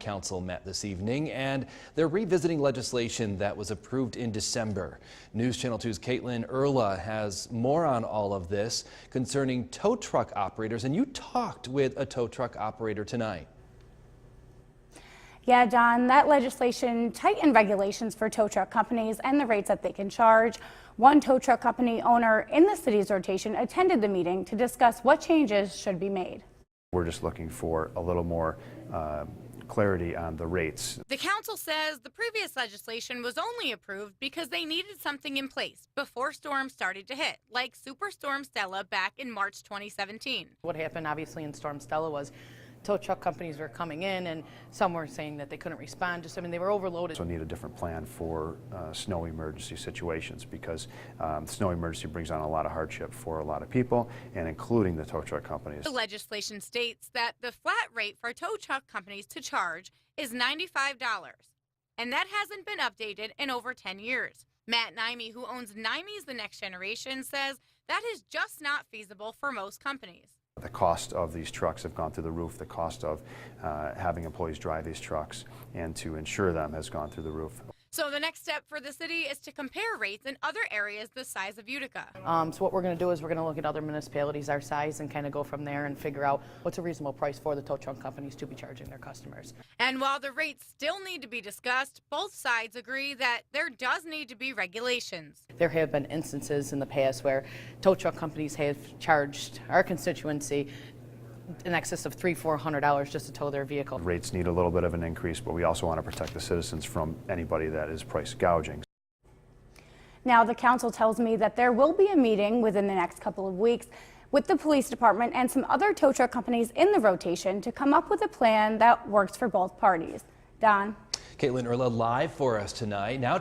Council met this evening, and they're revisiting legislation that was approved in December. News Channel 2's Caitlin Erla has more on all of this concerning tow truck operators, and you talked with a tow truck operator tonight. Yeah, John, that legislation tightened regulations for tow truck companies and the rates that they can charge. One tow truck company owner in the city's rotation attended the meeting to discuss what changes should be made. We're just looking for a little more clarity on the rates. The council says the previous legislation was only approved because they needed something in place before storms started to hit, like Superstorm Stella back in March 2017. What happened obviously in Storm Stella was tow truck companies were coming in and some were saying that they couldn't respond. They were overloaded. So need a different plan for snow emergency situations, because snow emergency brings on a lot of hardship for a lot of people, and including the tow truck companies. The legislation states that the flat rate for tow truck companies to charge is $95, and that hasn't been updated in over 10 years. Matt Nimey, who owns Nimey's The Next Generation, says that is just not feasible for most companies. The cost of these trucks have gone through the roof. The cost of having employees drive these trucks and to insure them has gone through the roof. So the next step for the city is to compare rates in other areas the size of Utica. So what we're going to do is we're going to look at other municipalities our size and kind of go from there and figure out what's a reasonable price for the tow truck companies to be charging their customers. And while the rates still need to be discussed, both sides agree that there does need to be regulations. There have been instances in the past where tow truck companies have charged our constituency in excess of $300–400 just to tow their vehicle. Rates need a little bit of an increase, but we also want to protect the citizens from anybody that is price gouging. Now, the council tells me that there will be a meeting within the next couple of weeks with the police department and some other tow truck companies in the rotation to come up with a plan that works for both parties. Don? Caitlin Erla live for us tonight. Now